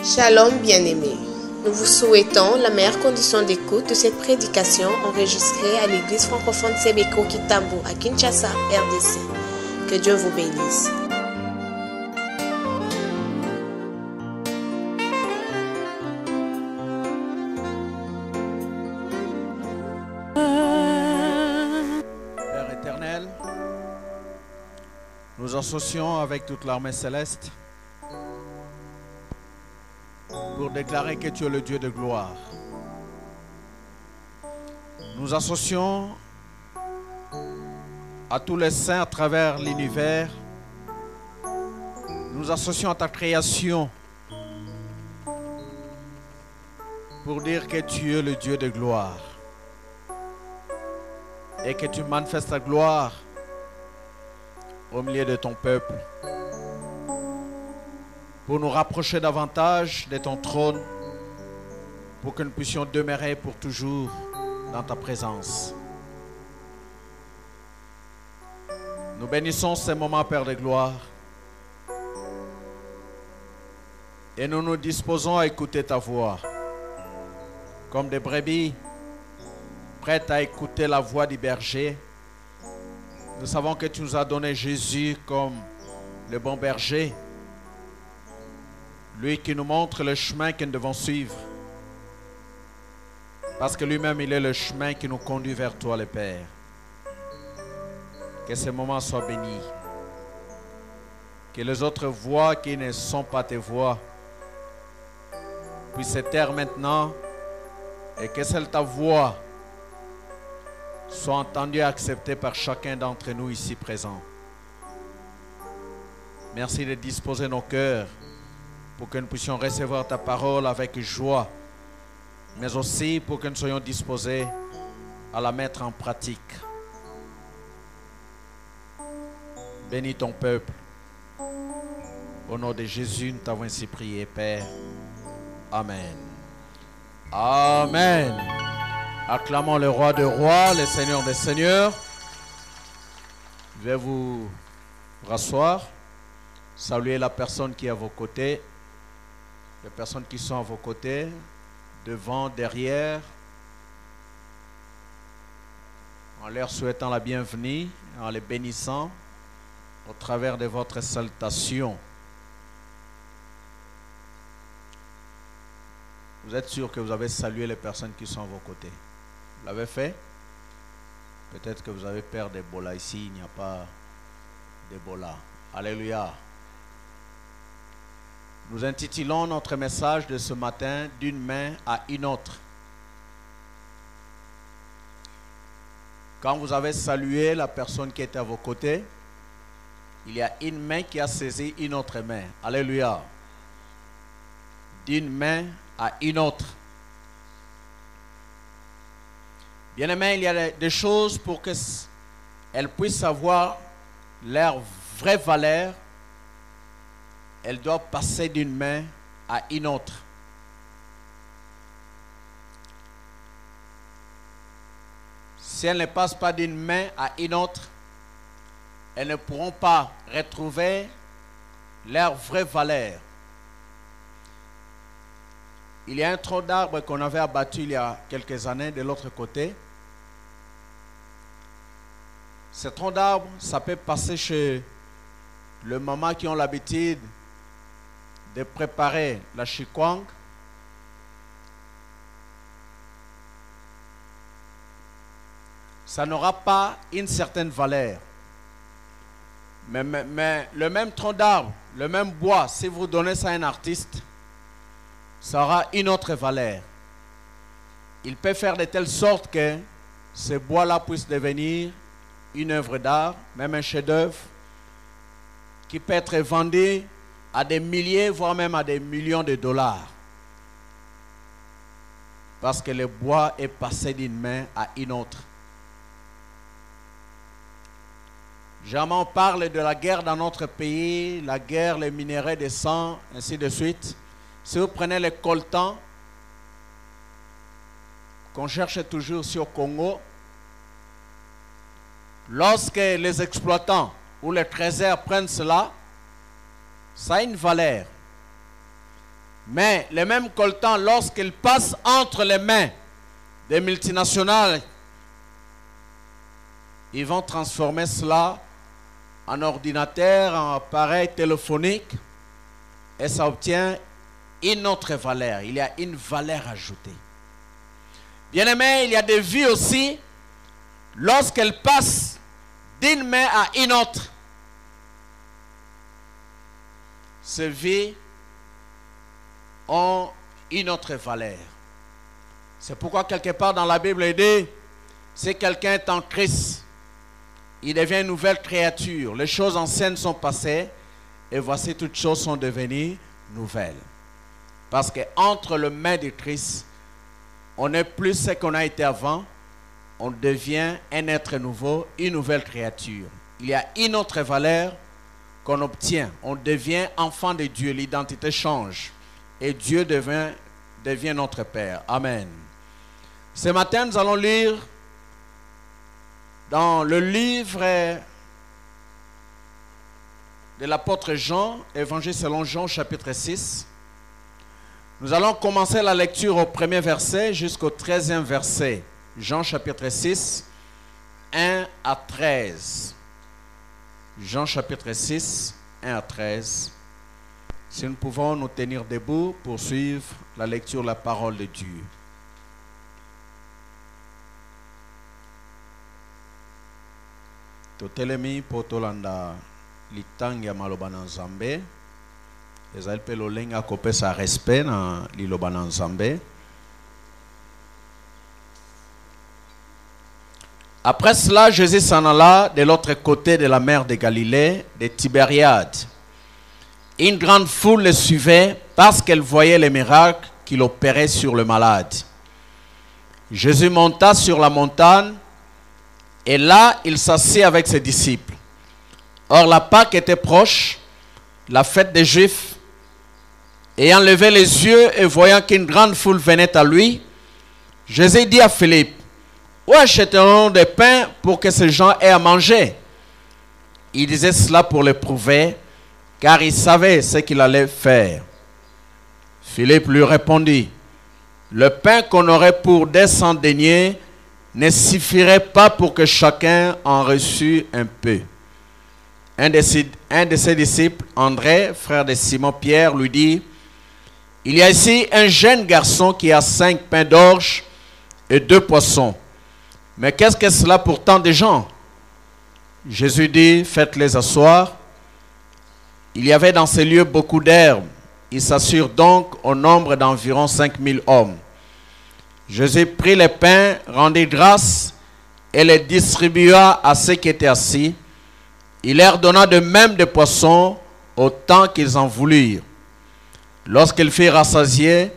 Shalom bien-aimés, nous vous souhaitons la meilleure condition d'écoute de cette prédication enregistrée à l'église francophone Sebeko Kitambo à Kinshasa, RDC. Que Dieu vous bénisse. Père éternel, nous associons avec toute l'armée céleste pour déclarer que tu es le Dieu de gloire. Nous associons à tous les saints à travers l'univers. Nous associons à ta création pour dire que tu es le Dieu de gloire et que tu manifestes ta gloire au milieu de ton peuple, pour nous rapprocher davantage de ton trône, pour que nous puissions demeurer pour toujours dans ta présence. Nous bénissons ces moments, Père de gloire, et nous nous disposons à écouter ta voix, comme des brebis prêtes à écouter la voix du berger. Nous savons que tu nous as donné Jésus comme le bon berger, lui qui nous montre le chemin que nous devons suivre, parce que lui-même il est le chemin qui nous conduit vers toi, le Père. Que ces moments soient bénis, que les autres voix qui ne sont pas tes voix puissent se taire maintenant, et que celle ta voix soit entendue et acceptée par chacun d'entre nous ici présents. Merci de disposer nos cœurs pour que nous puissions recevoir ta parole avec joie, mais aussi pour que nous soyons disposés à la mettre en pratique. Bénis ton peuple. Au nom de Jésus, nous t'avons ainsi prié, Père. Amen. Amen. Acclamons le roi des rois, le Seigneur des seigneurs. Je vais vous rasseoir. Saluez la personne qui est à vos côtés. Les personnes qui sont à vos côtés, devant, derrière, en leur souhaitant la bienvenue, en les bénissant au travers de votre salutation. Vous êtes sûr que vous avez salué les personnes qui sont à vos côtés? Vous l'avez fait? Peut-être que vous avez peur d'Ebola ici, il n'y a pas d'Ebola. Alléluia. Nous intitulons notre message de ce matin « D'une main à une autre ». Quand vous avez salué la personne qui était à vos côtés, il y a une main qui a saisi une autre main. Alléluia. D'une main à une autre. Bien-aimés, il y a des choses pour qu'elles puissent avoir leur vraie valeur. Elle doit passer d'une main à une autre. Si elle ne passe pas d'une main à une autre, elles ne pourront pas retrouver leur vraie valeur. Il y a un tronc d'arbre qu'on avait abattu il y a quelques années de l'autre côté. Ce tronc d'arbre, ça peut passer chez les mamans qui ont l'habitude de préparer la chikwang. Ça n'aura pas une certaine valeur. Mais le même tronc d'arbre, le même bois, si vous donnez ça à un artiste, ça aura une autre valeur. Il peut faire de telle sorte que ce bois-là puisse devenir une œuvre d'art, même un chef-d'œuvre, qui peut être vendu à des milliers, voire même à des millions de dollars. Parce que le bois est passé d'une main à une autre. Jamais on parle de la guerre dans notre pays, la guerre, les minerais de sang, ainsi de suite. Si vous prenez les coltans, qu'on cherche toujours ici au Congo, lorsque les exploitants ou les trésors prennent cela, ça a une valeur. Mais les mêmes coltans, lorsqu'ils passent entre les mains des multinationales, ils vont transformer cela en ordinateur, en appareil téléphonique, et ça obtient une autre valeur. Il y a une valeur ajoutée. Bien-aimés, il y a des vies aussi, lorsqu'elles passent d'une main à une autre, ces vies ont une autre valeur. C'est pourquoi quelque part dans la Bible il dit, si quelqu'un est en Christ, il devient une nouvelle créature. Les choses anciennes sont passées et voici toutes choses sont devenues nouvelles. Parce qu'entre les mains de Christ, on n'est plus ce qu'on a été avant, on devient un être nouveau, une nouvelle créature. Il y a une autre valeur qu'on obtient. On devient enfant de Dieu, l'identité change. Et Dieu devient notre Père. Amen. Ce matin, nous allons lire dans le livre de l'apôtre Jean, Évangile selon Jean, chapitre 6. Nous allons commencer la lecture au premier verset jusqu'au 13e verset. Jean, chapitre 6, 1 à 13. Jean, chapitre 6, 1 à 13. Si nous pouvons nous tenir debout pour suivre la lecture de la parole de Dieu. Totelemi potolanda litangia malobana nzambe ezali pe lolenga kopesa respect na lilobana nzambe. Après cela, Jésus s'en alla de l'autre côté de la mer de Galilée, de Tibériade. Une grande foule le suivait parce qu'elle voyait les miracles qu'il opérait sur le malade. Jésus monta sur la montagne et là, il s'assit avec ses disciples. Or, la Pâque était proche, la fête des Juifs. Ayant levé les yeux et voyant qu'une grande foule venait à lui, Jésus dit à Philippe, « Où achèterons des pains pour que ces gens aient à manger ?» Il disait cela pour l'éprouver, car il savait ce qu'il allait faire. Philippe lui répondit, « Le pain qu'on aurait pour 200 deniers ne suffirait pas pour que chacun en reçût un peu. » Un de ses disciples, André, frère de Simon-Pierre, lui dit, « Il y a ici un jeune garçon qui a 5 pains d'orge et 2 poissons. Mais qu'est-ce que cela pour tant de gens? » Jésus dit, « Faites-les asseoir. » Il y avait dans ces lieux beaucoup d'herbes. Ils s'assurent donc au nombre d'environ 5000 hommes. Jésus prit les pains, rendit grâce et les distribua à ceux qui étaient assis. Il leur donna de même des poissons autant qu'ils en voulurent. Lorsqu'ils furent rassasiés,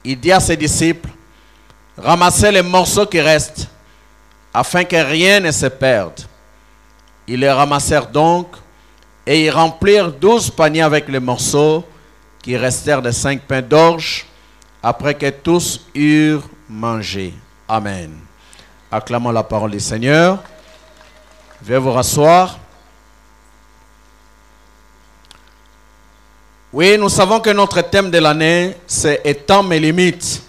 il dit à ses disciples, « Ramassez les morceaux qui restent, afin que rien ne se perde. » Ils les ramassèrent donc, et ils remplirent 12 paniers avec les morceaux qui restèrent de 5 pains d'orge, après que tous eurent mangé. Amen. Acclamons la parole du Seigneur. Veuillez vous rasseoir. Oui, nous savons que notre thème de l'année, c'est « Étends mes limites ».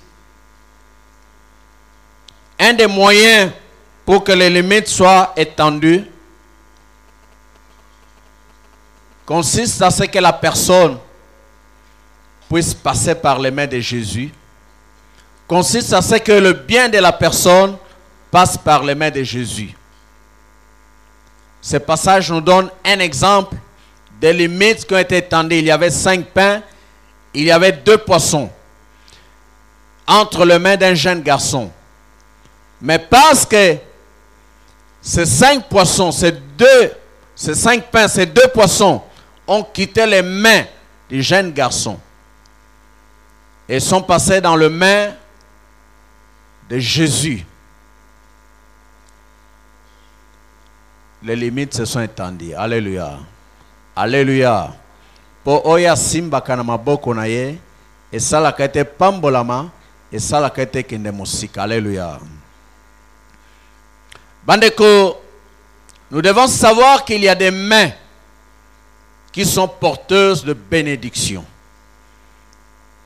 Un des moyens pour que les limites soient étendues consiste à ce que la personne puisse passer par les mains de Jésus, consiste à ce que le bien de la personne passe par les mains de Jésus. Ce passage nous donne un exemple des limites qui ont été étendues. Il y avait 5 pains, il y avait 2 poissons entre les mains d'un jeune garçon. Mais parce que ces 5 poissons, ces 5 pains, ces 2 poissons ont quitté les mains du jeune garçon et sont passés dans les mains de Jésus, les limites se sont étendues. Alléluia. Alléluia. Po oya simba kana maboko na ye, esala kete pambolama, esala kete kende musika. Alléluia. Bandeko, nous devons savoir qu'il y a des mains qui sont porteuses de bénédiction.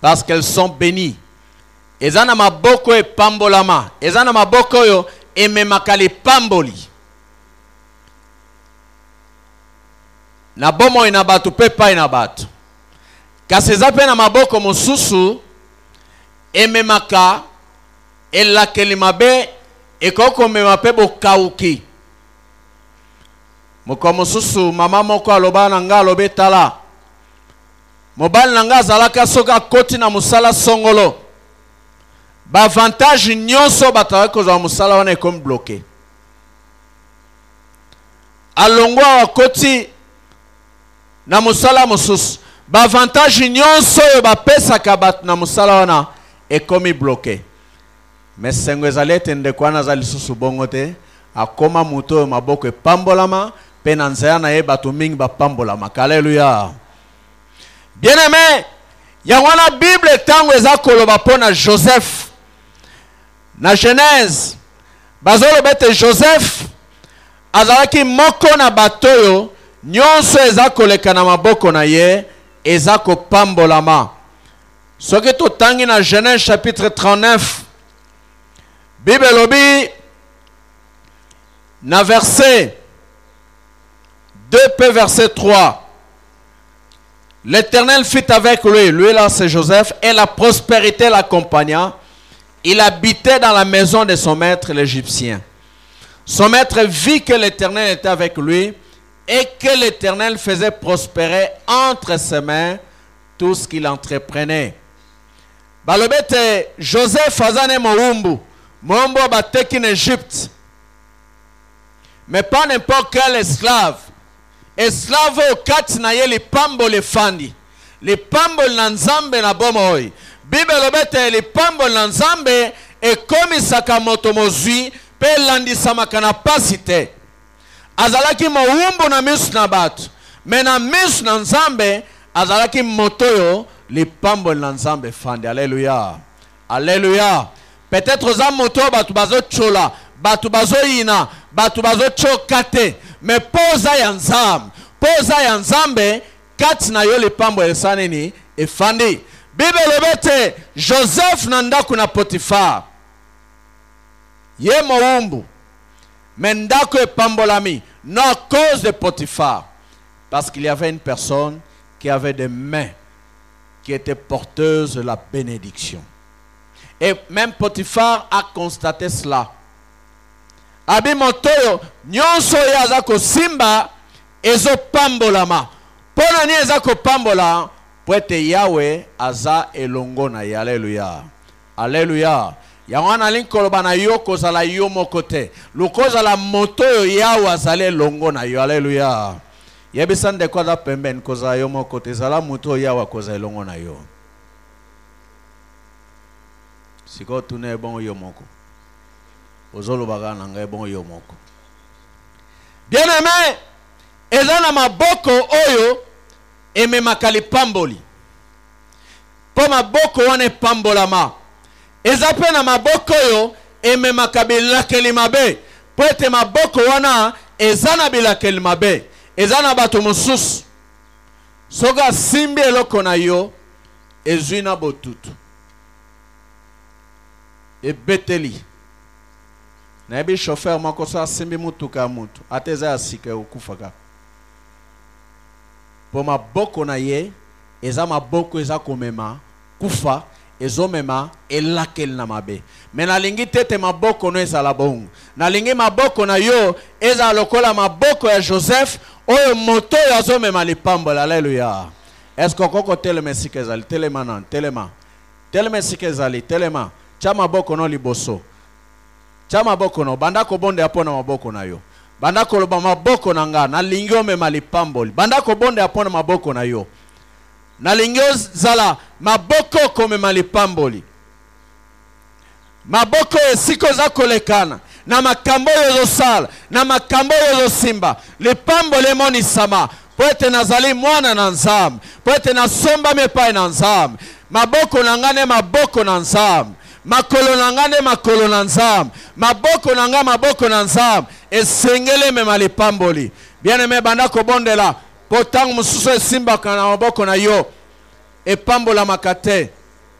parce qu'elles sont bénies. Eza na maboko e pambolama. Eza na maboko yo ememaka lipamboli. Na bomo ina batu pe pa ina batu. Kasi eza pe na maboko mosusu ememaka elakeli mabe ekoko mema pe bokauki. Moko mosusu mama moko aloba na nga alobe tala. Mobali na nga azalaka soka koti na musala songolo. Ba avantage nyonso bataka kozwa musala wana ekomi bloqué. Alongwa wakoti na musala mosusu. Ba avantage nyonso yo bapesaka bat na musala wana ekomi bloqué. Mais sengo ezali ete ndeko wana aza lisusu bongo te. Akoma muto yo maboko epambolama. Pe na nzela na ye bato mingi bapambolama. Alléluia. Bien aimé, yangwana Bible tango eza koloba pona Joseph. Na Genèse, bazolo bete Joseph azalaki moko na batoyo nyonso eza koleka na maboko na ye eza kopambolama. Soki totangi na Genèse chapitre 39, Bible lobi na verset 2 p verset 3. L'Éternel fit avec lui là c'est Joseph, et la prospérité l'accompagna. Il habitait dans la maison de son maître l'Égyptien. Son maître vit que l'Éternel était avec lui et que l'Éternel faisait prospérer entre ses mains tout ce qu'il entreprenait. Balobete Joseph azane moumbu bateki en Égypte. Mais pas n'importe quel esclave. Esclave au kati na ye lipambo le fandi. Lipambo na nzambe na bomoi. Bible lobete lipambo na nzambe ekomisaka moto mozwi pe landisamaka na pasite. Azalaki moumbu na misu na batu. Mais na misu na nzambe azalaki motoyo lipambo na nzambe fandi. Alléluia. Alléluia. Peut-être za moto batu bazo chola, batu bazo ina, batu bazo chokate. Mais poza ya nzambe, poza ya nzambe kati na yo lipambo esanini efandi. Bible lobete Joseph nandaku na Potifar. Ye moumbu. Mendako epambolami. Non à cause de Potifar. Parce qu'il y avait une personne qui avait des mains qui étaient porteuses de la bénédiction. Et même Potifar a constaté cela. Abi motoyo nyonso yaza ko simba ezo pambolama. Pona ni ezako pambola poete Yahweh aza elongo na ye. Alléluia. Alléluia. Yangwana linkoloba na yo kozala yo mokote. Lukoza la motoyo Yahweh azale elongo na yo. Alléluia. Yebisande kwa da pemben koza yo mokote zala moto Yahweh koza elongo na yo. Siko tune bon yo moko. Ozolo baga na ngai bon yo moko. Bien aimé, ezana maboko oyo ememaka lipamboli. Po maboko wane pambolama. Eza pe na maboko oyo ememaka bilakeli mabe. Po ete maboko wana ezana bilakeli mabe. Ezana bato mosusu. Soga simbi eloko na yo ezwina botutu. Ebeteli. Na ebi chauffeur moko so asimbi mutuka mutu ateza ya sike okufaka. Po maboko na ye eza maboko eza komema kufa ezomema elakeli na mabe. Me nalingi tete maboko no ezala bongo. Nalingi maboko na yo eza lokola maboko ya Joseph oyo moto ya azomema lipambola. Alléluia. Est-ce que koko telema sike ezali telema nan telema. Telema sike ezali telema. Cha maboko no liboso. Cha maboko no banda ko bonde apona maboko na yo. Banda ko loba maboko na nga na lingio me malipamboli. Banda ko bonde apona maboko na yo. Na lingio zala maboko kome malipamboli. Maboko esiko za kolekana. Na makambo yozo sala. Na makambo yozo simba. Lipambole moni sama. Poete nazali mwana na nzambe. Poete na somba mepai na nzambe. Maboko na ngane maboko na nzambe. Makolo nangane makolo na nzambe. Maboko nanga maboko na nzambe. Esengele me malipamboli. Bien aimé banda ko bondela. Potang mususu esimba kana maboko na yo. Epambola makate.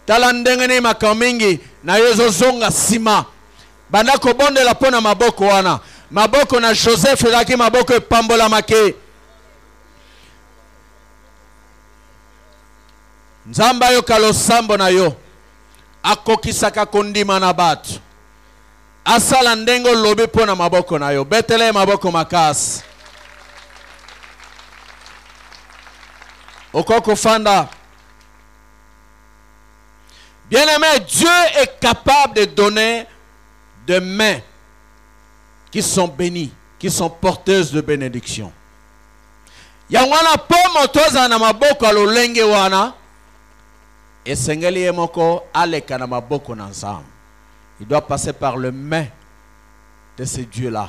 talandengene makamingi na yezo zonga sima banda ko bonde la pona maboko wana maboko na Joseph ezaki maboko pambola make nzamba yo kalosambo na yo akokisaka kondima na batu asala ndengo lobi pona maboko na yo betele maboko makasi okoko fanda. Bien-aimé, Dieu est capable de donner des mains qui sont bénies, qui sont porteuses de bénédiction. Yangwana pomo toza na maboko alolenge wana esengeli yemoko aleka na maboko na nzambe. Il doit passer par le main de ce Dieu-là.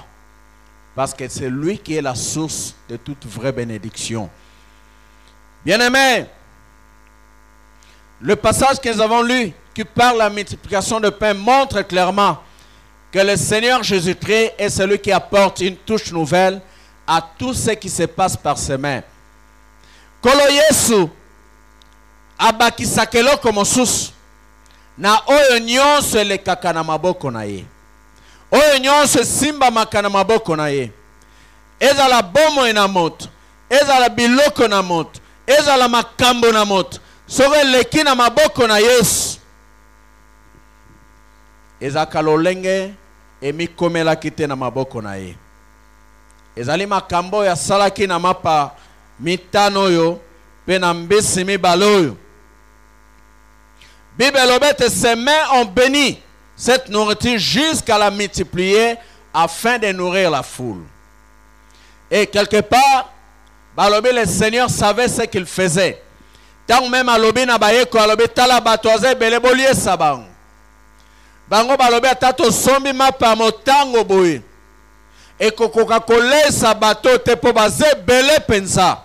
Parce que c'est lui qui est la source de toute vraie bénédiction. Bien-aimé, le passage que nous avons lu, qui parle de la multiplication de pain, montre clairement que le Seigneur Jésus-Christ est celui qui apporte une touche nouvelle à tout ce qui se passe par ses mains. Kolo Yesu abakisakelo komosus na oyo nyonso elekaka na maboko na ye. Oyo nyonso simba makana maboko na ye. Ezala bomo na moto, ezala biloko na moto, ezala makambo na moto. Sore leki na maboko na Yesu. Ezaka lolenge emi komela kite na maboko na ye. Ezali makambo ya salaki na mapa mitano yo pe na mbisi mibaloyo. Bible lobete, ses mains ont béni cette nourriture jusqu'à la multiplier afin de nourrir la foule. Et quelque part, balobi le Seigneur savait ce qu'il faisait. Tant même à lobi na bayeko alobi tala batoise belebolie sabang. Bango balobi atato sombi mapa motango boy. Et kokoka kole sabato te po baze bele pensa.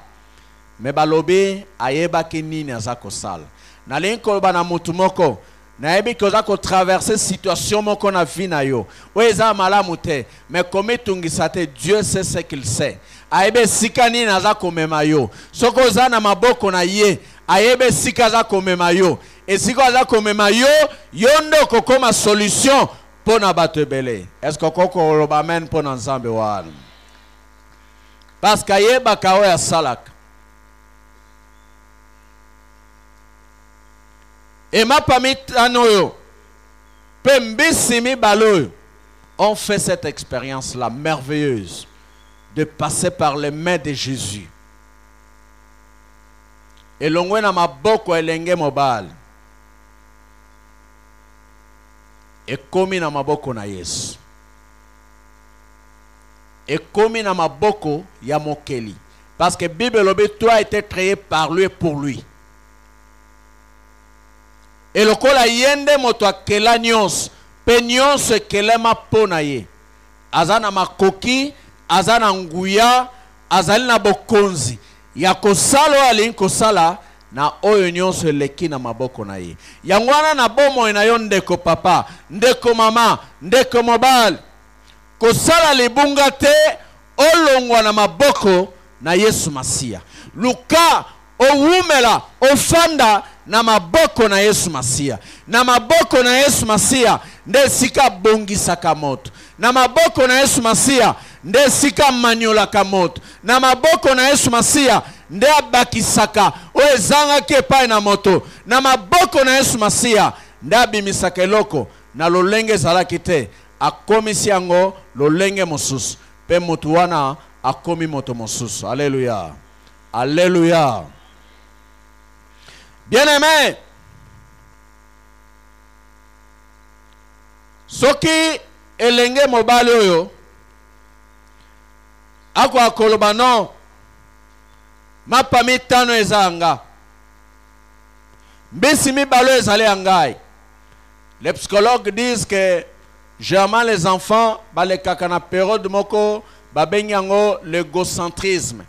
Me balobi ayeba ki nini azako sala. Na linko bana mutu moko na ebi koza ko traverser situation moko na vie na yo. Oeza malamu te, mais comme tungisate Dieu sait ce qu'il sait. Ayebe sikani na za komema yo. Soko za na maboko na ye, ayebe sika za komema yo. Et siko za komema yo, yondo kokoma solution pona batebele. Est-ce que koko robamen pona nzambe wan? Parce qu'ayeba kawe ya salak. Et ma pamitanoyo, pembisimi baloyo, on fait cette expérience-là merveilleuse de passer par les mains de Jésus. Et l'ongwe na maboko elenge mobile. Et komi na maboko na Yesu. Et komi na maboko ya mokeli. Parce que Bible lobe, toi a été créé par lui et pour lui. Et le kola yende moto akela nyons, pe nyons kelema pona ye. Azana makoki, azana nguya, azali na bokonzi. Ya kosalo alin kosala na oyo nyons leki na maboko na ye. Yangwana na bomo ina yo ndeko papa, ndeko mama, ndeko mobile. Kosala libunga te olongwa na maboko na Yesu Masia. Luka owumela ofanda na maboko na Yesu Masia. Na maboko na Yesu Masia nde sika bongisa kamoto. Na maboko na Yesu Masia nde sika manyola kamoto. Na maboko na Yesu Masia nde abakisaka oezanga kepa na moto. Na maboko na Yesu Masia nde abimisaka eloko na lolenge zalaki te. Akomisi yango lolenge mosusu. Pe motu wana akomi moto mosusu. Alléluia. Alléluia. Bien-aimé, soki elenge mobali oyo ako akoloba non mapa mitano ezanga mbisi mibalo ezali yangai. Les psychologues disent que généralement les enfants balekaka na période moko babengi yango l'égocentrisme.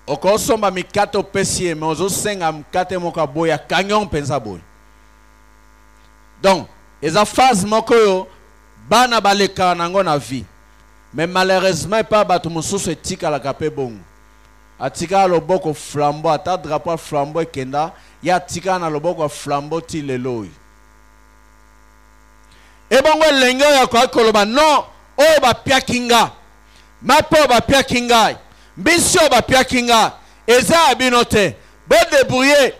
Okosomba mikato pesie mais ozo senga mkate moka boya kanyon pensa boy. Donc, eza phase moko yo bana baleka nango na vie. Mais malheureusement pas bato mosusu etika la kape bongo. Atika loboko flambo ata drapeau flambo ekenda ya tika na loboko flambeau ti leloi. Et bon, l'engue ya kwa koloba non, o ba pia kinga. Mapo ba pia kinga. Bisho ba pia kinga. Eza abinote. Bo débrouiller.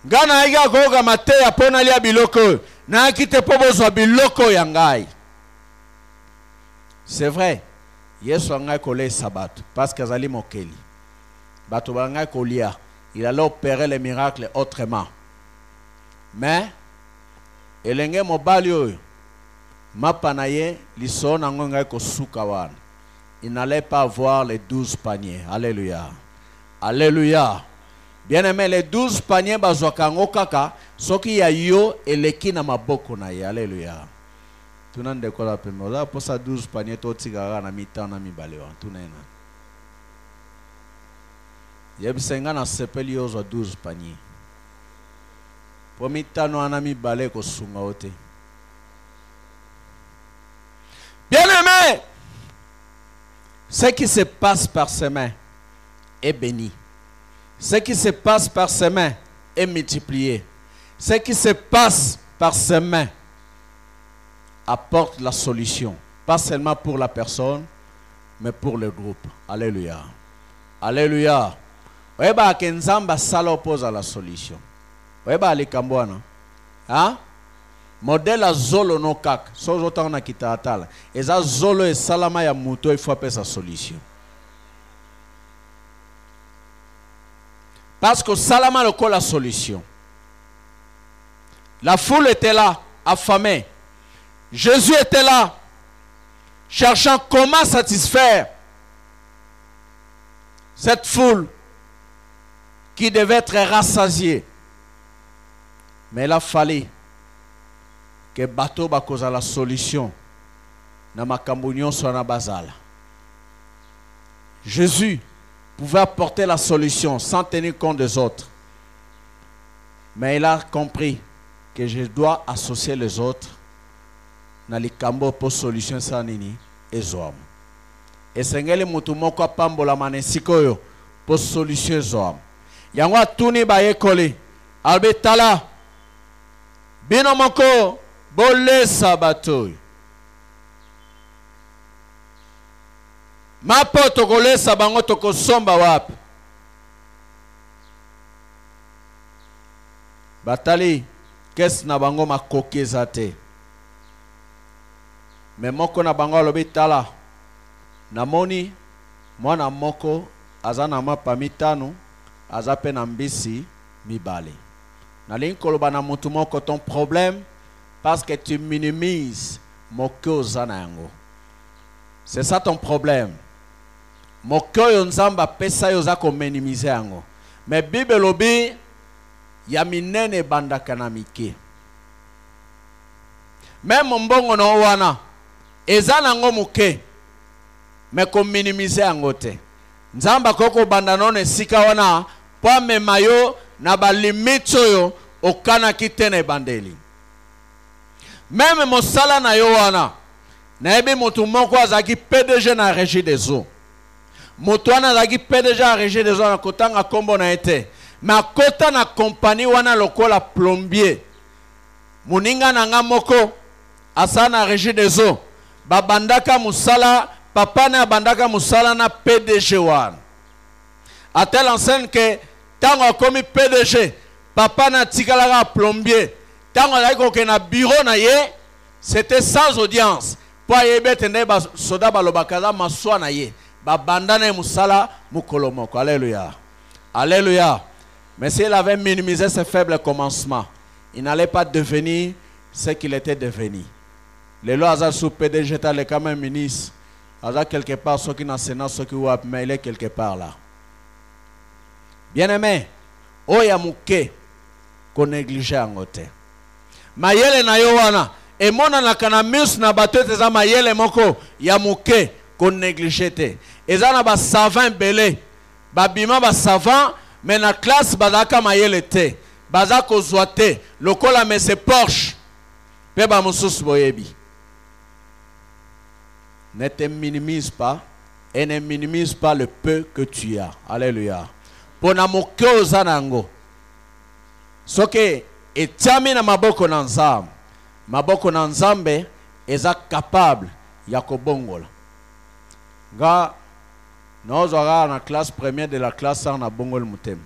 Gana iga koga mate ya pona lia biloko. Na kite po bozwa biloko ya ngai. C'est vrai. Yesu ngai kolé sabat parce que azali mokeli. Bato ba ngai kolia. Il allait opérer les miracles autrement. Mais elenge mobali oyo mapanaye liso na ngai ko suka wana. Il n'allait pas avoir les 12 paniers. Alléluia. Alléluia. Bien-aimé, les 12 paniers bazwakango kaka soki ya yo eleki na maboko na ye. Alléluia. Tunande kola pembe. Oza posa 12 paniers to tigara na mitana na mibale wa. Tunena. Yebisenga na sepeli yo zo 12 paniers. Po mitano na mibale ko sunga ote. Bien-aimé, ce qui se passe par ses mains est béni. Ce qui se passe par ses mains est multiplié. Ce qui se passe par ses mains apporte la solution. Pas seulement pour la personne, mais pour le groupe. Alléluia. Alléluia. Oeba kenzamba sala oppose à la solution. Oeba alikambwana. Hein? Modèle à zolo no kak. So zotan na kitatala. Eza zolo et salama ya muto il faut appeler sa solution. Parce que salama le la solution. La foule était là, affamée. Jésus était là, cherchant comment satisfaire cette foule qui devait être rassasiée. Mais il a fallu que bateau ba cause la solution na makambunyon soit na bazala. Jésus pouvait apporter la solution sans tenir compte des autres. Mais il a compris que je dois associer les autres na likambo pour solution sa nini ezoam. Et sengeli mutu moko pambola manesiko yo pour solution ezoam. Yango atuni ba yekoli albetala bino moko bolesa bato. Mapo tokolesa bango tokosomba wapi. Batali kes na bango makokeza te. Mais moko na bango lobi tala. Namoni mwana moko azana mapa mitano azape na mbisi mibale. Nalingi koloba na mutu moko ton problème parce que tu minimises moko zana yango. C'est ça ton problème. Moko yo nzamba pesa yo za ko minimiser yango. Mais Bible lobi ya minene bandaka na mike. Même mbongo no wana ezana ngo muke. Mais ko minimiser yango te. Nzamba koko banda none sika wana po mema yo na ba limite yo okana kitene bandeli. Même mosala na yo wana na ebi mutu moko azaki PDG na régie des eaux. Mutu wana azaki PDG na régie des eaux na kotanga kombo na ete. Ma kota na compagnie wana lokola plombier. Muninga na nga moko asana régie des eaux. Babandaka musala papa na bandaka musala na PDG wana. A telle enseigne que tango komi PDG papa na tikalaka plombier. Tango laiko ke na bureau na ye c'était sans audience. Po yebe tende ba soda balobakaza maswa na ye. Ba bandana musala mukolomoko. Alléluia. Alléluia. Mais s'il avait minimisé ses faibles commencements, il n'allait pas devenir ce qu'il était devenu. Les lois ont sous PDG étaient quand même ministre. Il quelque part ceux qui dans le Sénat, ceux qui ont mais il est quelque part là. Bien-aimé, oya muke ko négliger angote. Mayele na yo wana e mona na kanamus na bato teza mayele moko ya muke ko négliger te. Ezana ba savant belé, ba bima ba savant mais na classe bazaka mayele te. Bazako zoate lokola mais c'est Porsche. Pe ba mususu boyebi. Ne te minimise pas et ne minimise pas le peu que tu as. Alléluia. Pona moke ozanango soki etiami na maboko na nzambe, maboko na nzambe eza capable ya kobongola. Nga naozwaka na classe première de la classe na bongol mutema.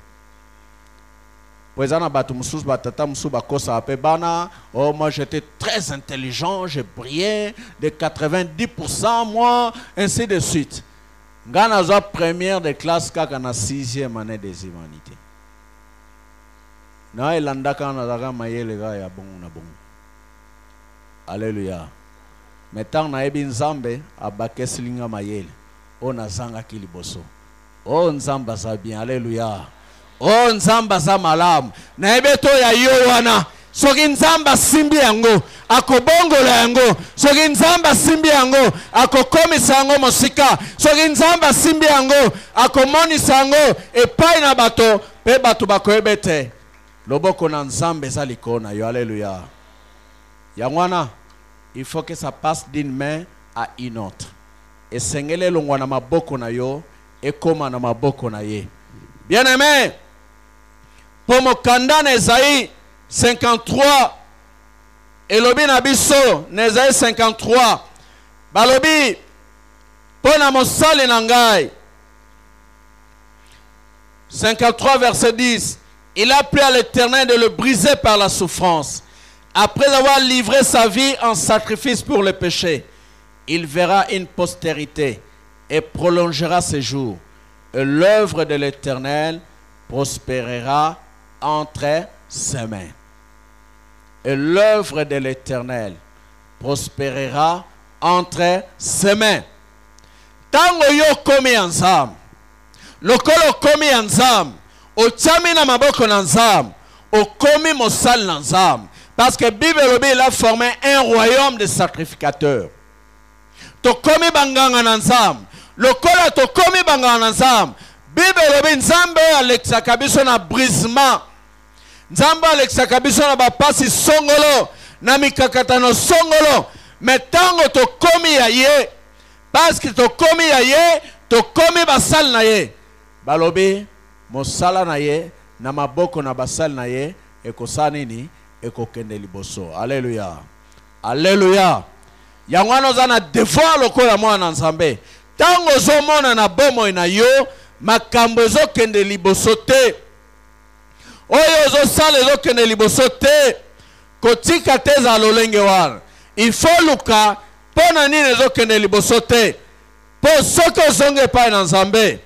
Présent batu mususu batata mususu bakosa ape bana, oh moi j'étais très intelligent, j'ai brillé de 90%, moi ainsi de suite. Nga nazwa première de classe kaka na 6e année des humanités. Na elandaka na daga mayele ga ya bongo na bongo. Alléluia. Mettant na ebi nzambe abakeslinga mayele. O nazanga kiliboso. O nzamba za bien. Alléluia. O nzamba za malamu. Na ebeto ya yo wana. Soki nzamba simbi yango akobongola yango. Soki nzamba simbi yango akokomisa yango mosika. Soki nzamba simbi yango akomonisa yango epai na bato pe bato bakoyebete. Loboko na nzambe za likona yo. Alléluia. Yangwana, il faut que ça passe d'une main à une autre. Et sengele longwa na maboko na yo et koma na maboko na ye. Bien aimé, pour mo kanda na Esaïe 53 elobi na biso na Esaïe 53 balobi pona mosali na ngai 53 verset 10. Il a plu à l'Éternel de le briser par la souffrance. Après avoir livré sa vie en sacrifice pour le péché, il verra une postérité et prolongera ses jours. Et l'œuvre de l'Éternel prospérera entre ses mains. Et l'œuvre de l'Éternel prospérera entre ses mains. Tango yo komi anzam, lokolo komi anzam, o tchami na maboko nanzam, o komi mosal nanzam. Parce que Bible il a formé un royaume de sacrificateurs. To komi banganga nanzam. Lokola to komi banganga nanzam. Bible nzambe alexaka biso na brisement. Nzambe alexaka biso na bapasi songolo. Na mikakatano songolo. Mais tango to komi ya ye. Parce que to komi ya ye. To komi basal na ye. Balobi mosala na ye. Na maboko na basal na ye. Ekosa nini? Ekokende liboso. Alléluia. Alléluia. Yangwana zana devoir lokola mwana nzambe. Tango zomona na bomo na yo, makambo zo kende liboso te. Oyo zo sale zo kende liboso te. Kotika te za lolenge wana. Il faut luka pona nini zo kende liboso te. Po soko zonge pa na nzambe.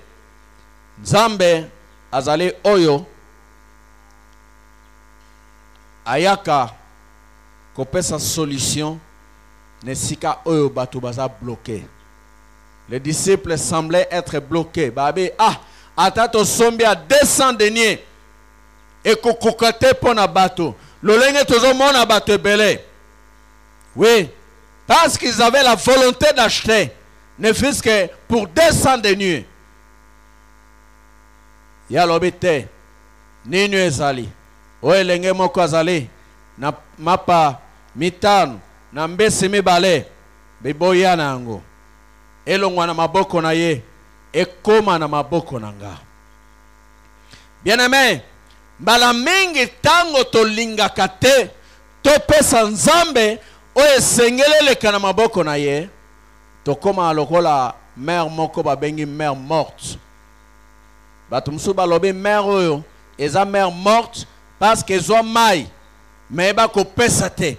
Nzambe azali oyo ayaka kopesa solution nesika oyo bato baza bloqué. Les disciples semblaient être bloqués. Babi atato sombi a 200 deniers et kokokate pona bato. Lolenge tozo mona bato belé. Oui, parce qu'ils avaient la volonté d'acheter, ne fût-ce que pour 200 deniers. Ya lobite ninu ezali. Oye lenge moko azali na mapa mitano na mbesi mibale biboya na yango elongwa na maboko na ye ekoma na maboko na nga. Bien aimé, mbala mingi tango tolingaka te topesa nzambe oyo esengeleleka na maboko na ye tokoma lokola mère moko babengi mère morte. Bato musu balobi mère oyo eza mère morte parce qu'ils ont maille, mais ils ont pesate.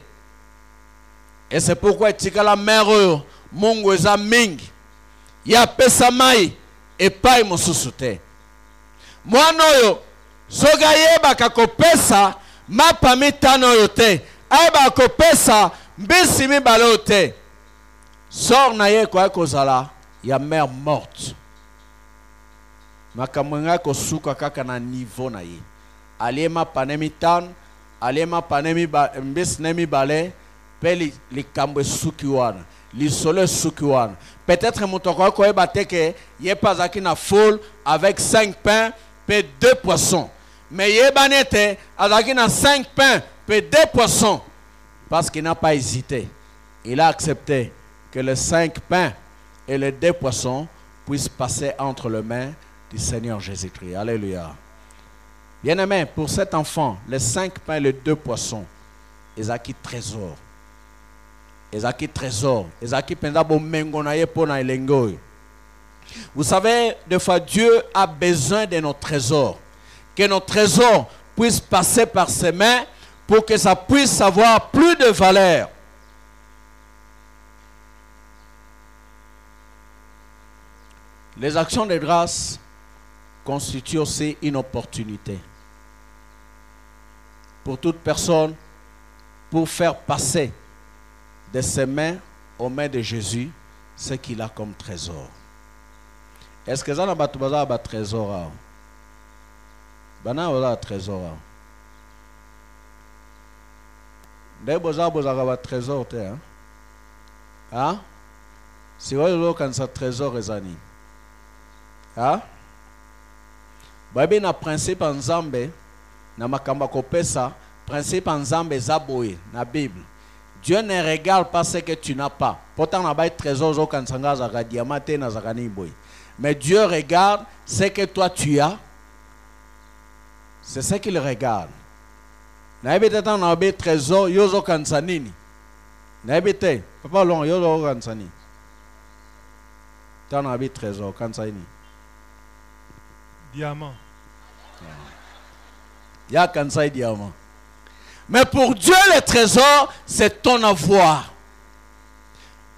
Et c'est pourquoi la mère Mungu eza mingi. Ya pesa maille et pas mon sous-souté. Moi noyo, soga yeba kako pesa, ma pamitano yote. Aiba ko pesa, mbisi mi balote. Sors na ye kwa kozala, ya mère morte. Makamwenga ko suka kaka na niveau na ye. Alema panemi tan, alema panemi mbes nemi bale, pe li kambwe sukiwana, li sole sukiwana. Peut-être moutoko ko ebate ke ye pazaki na foule avec 5 pains pe 2 poissons. Mais ye banete azaki na 5 pains pe 2 poissons parce qu'il n'a pas hésité. Il a accepté que les 5 pains et les 2 poissons puissent passer entre les mains du Seigneur Jésus-Christ. Alléluia. Bien-aimé, pour cet enfant, les 5 pains et les 2 poissons, ils ont qui trésor. Ils ont qui trésor. Ils ont qui pendabo mengonaye pona elengoy. Vous savez, des fois, Dieu a besoin de nos trésors. Que nos trésors puissent passer par ses mains pour que ça puisse avoir plus de valeur. Les actions de grâce constituent aussi une opportunité pour toute personne pour faire passer de ses mains aux mains de Jésus ce qu'il a comme trésor. Est-ce que ça n'a pas de trésor? Bana wala trésor. Ndai boza ba trésor te hein? Hein? Si vous avez quand ça trésor ezani. Hein? Babi na principe en Zambé, na makamba kopesa, principe en Zambé zaboye na Bible. Dieu ne regarde pas ce que tu n'as pas. Pourtant na ba trésor zo kan sanga za diamant te na zakani boy. Mais Dieu regarde ce que toi tu as. C'est ce qu'il regarde. Naibete tan na be trésor yozo kansanini. Naibete papa long yozo kansani. Tan na be trésor kansani. Diamant. Ya kansai diamant. Mais pour Dieu le trésor c'est ton avoir.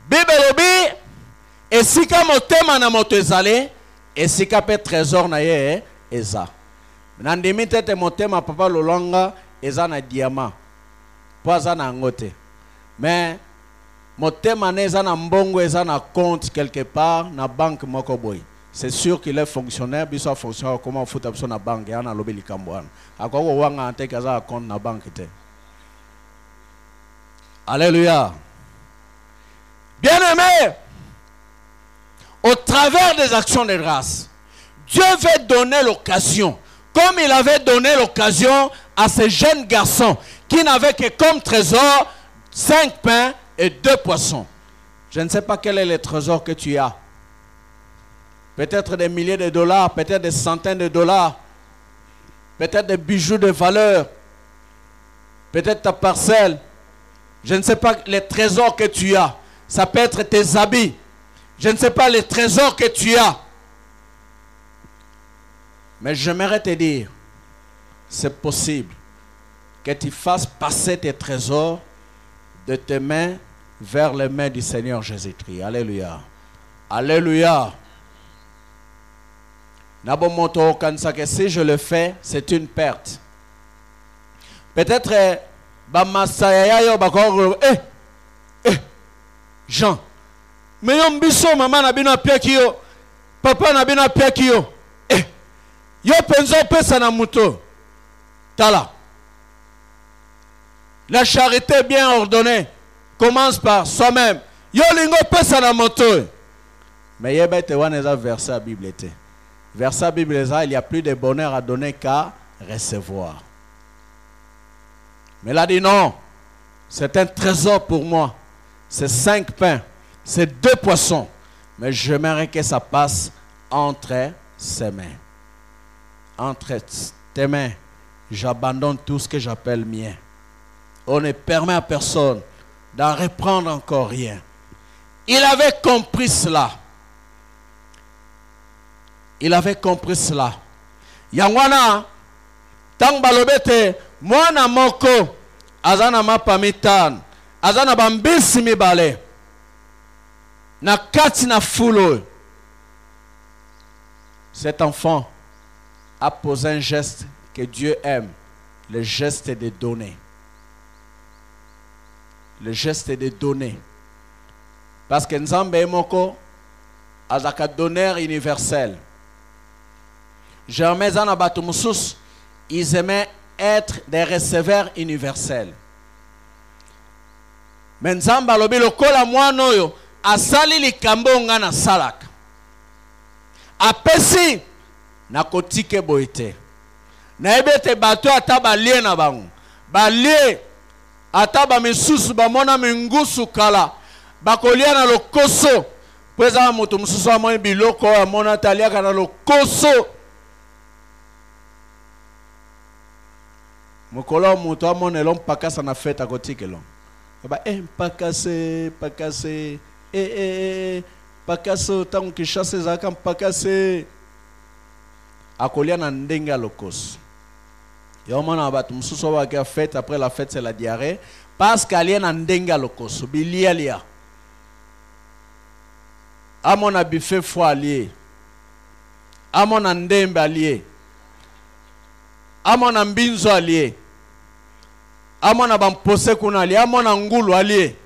Bible obi esika motema na moto ezale esika pe trésor na ye eza. Nandimi tete motema papa lolanga eza na diamant. Poza na ngote. Mais motema ne eza na mbongo eza na compte quelque part na banque moko boy. C'est sûr qu'il est fonctionnaire, biso fonctionnaire comment faut abso na banque ya na lobi likambo wana. Akoko wanga ante kaza compte na banque te. Alléluia. Bien-aimé, au travers des actions de grâce, Dieu veut donner l'occasion, comme il avait donné l'occasion à ce jeune garçon qui n'avait que comme trésor 5 pains et 2 poissons. Je ne sais pas quel est le trésor que tu as. Peut-être des milliers de dollars, peut-être des centaines de dollars, peut-être des bijoux de valeur, peut-être ta parcelle. Je ne sais pas les trésors que tu as. Ça peut être tes habits. Je ne sais pas les trésors que tu as. Mais j'aimerais te dire, c'est possible que tu fasses passer tes trésors de tes mains vers les mains du Seigneur Jésus-Christ. Alléluia. Alléluia. Que si je le fais, c'est une perte. Peut-être, Jean, mais yon biso maman na bino piaki yo, papa na bino piaki yo. Yo penzo pesa na muto. Tala. La charité bien ordonnée commence par soi-même. Yo lingo pesa na moto. Mais yebete waneza verset la Bible était. Verset la Bible il y a plus de bonheur à donner qu'à recevoir. Mais là dit non. C'est un trésor pour moi. C'est 5 pains. C'est 2 poissons. Mais j'aimerais que ça passe entre ses mains. Entre tes mains, j'abandonne tout ce que j'appelle mien. On ne permet à personne d'en reprendre encore rien. Il avait compris cela. Il avait compris cela. Yangwana, tang balobete, mwana moko, azana mapamitan, azana bambisi mibale, na kati na fulo. Cet enfant a posé un geste que Dieu aime, le geste de donner. Le geste de donner. Parce que Nzambe moko azaka donneur universel. Jamais en abatumusus, ils aimaient être des receveurs universels. Mais Nzambe alobi lokola mwana oyo asali likambo nga na salaka. Apesi na kotike boite. Na ebete bato ata balie na bango. Balie ata ba misusu bamona mingusu kala. Bakolia na lokoso. Pweza moto mususu amoni biloko amona taliaka na lokoso. Mokolo moto amone lom pakasa na fête à côté que l'on. Ba pakase pakaso tant que chasse zakam pakase akolia na ndenga lokos. Yomana bat mususo wa ka fête après la fête c'est la diarrhée parce qu'alien na ndenga lokos bilialia. Amona buffet fois lié. Amona ndembe allié. Amona mbinzo allié. Amona bampose kuna allié. Amona ngulu allié.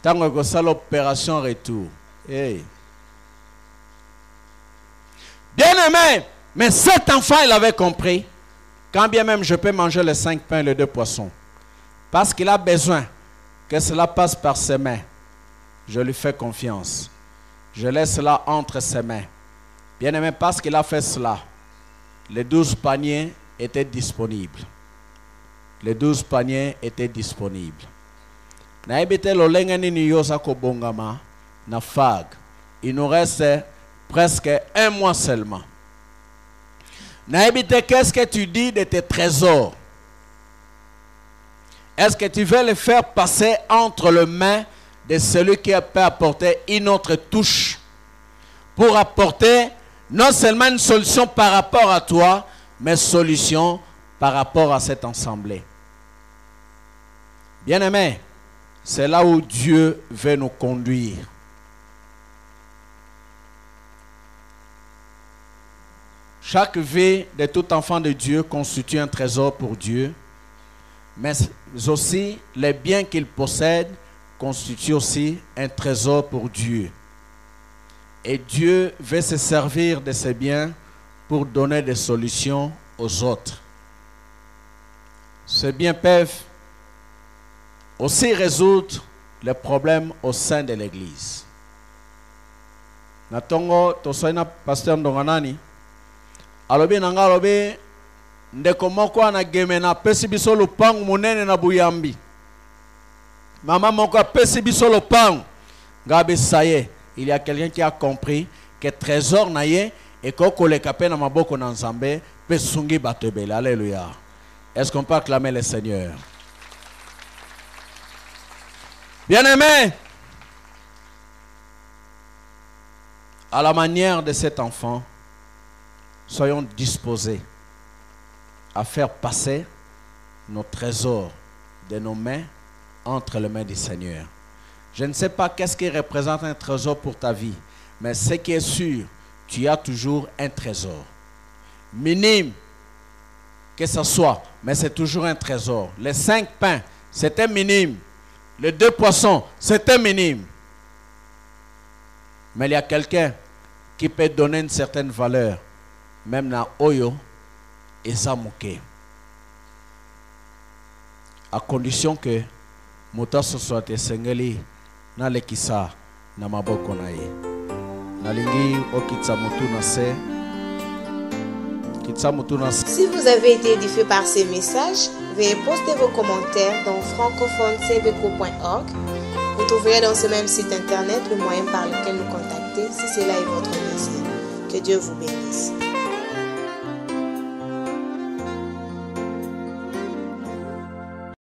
Tango ko sala opération retour. Hey. Bien aimé, mais cet enfant il avait compris. Quand bien même je peux manger les 5 pains et les 2 poissons. Parce qu'il a besoin que cela passe par ses mains. Je lui fais confiance. Je laisse cela entre ses mains. Bien aimé, parce qu'il a fait cela, les 12 paniers étaient disponibles. Les 12 paniers étaient disponibles. Il nous reste presque 1 mois seulement. Qu'est-ce que tu dis de tes trésors? Est-ce que tu veux les faire passer entre les mains de celui qui peut apporter une autre touche pour apporter non seulement une solution par rapport à toi, mais solution par rapport à cette assemblée? Bien-aimés, c'est là où Dieu veut nous conduire. Chaque vie de tout enfant de Dieu constitue un trésor pour Dieu, mais aussi les biens qu'il possède constituent aussi un trésor pour Dieu. Et Dieu veut se servir de ces biens pour donner des solutions aux autres. Ces biens peuvent aussi résoudre les problèmes au sein de l'Église. Natongo tosoina pasteur Ndonganani alobi nanga alobi ndeko moko anageme na pesi biso lopango monene na Buyambi. Maman moko apesi biso lopango ngabe ça y est, il y a quelqu'un qui a compris que trésor na ye et koko le kapé na maboko na Nzambe pe sungi batebele. Alléluia. Est-ce qu'on peut acclamer le Seigneur? Bien-aimé, à la manière de cet enfant, soyons disposés à faire passer nos trésors de nos mains entre les mains du Seigneur. Je ne sais pas qu'est-ce qui représente un trésor pour ta vie, mais ce qui est sûr, tu as toujours un trésor. Minime que ce soit, mais c'est toujours un trésor. Les 5 pains, c'était minime. Les 2 poissons, c'était minime. Mais il y a quelqu'un qui peut donner une certaine valeur, même dans Oyo et Zamouké. À condition que Mota soit Sengeli na lekisa na maboko na ye. Nalingi okitsa mutu na se. Si vous avez été édifié par ces messages, veuillez poster vos commentaires dans francophonecbq.org. Vous trouverez dans ce même site internet le moyen par lequel nous contacter si cela est votre désir. Que Dieu vous bénisse.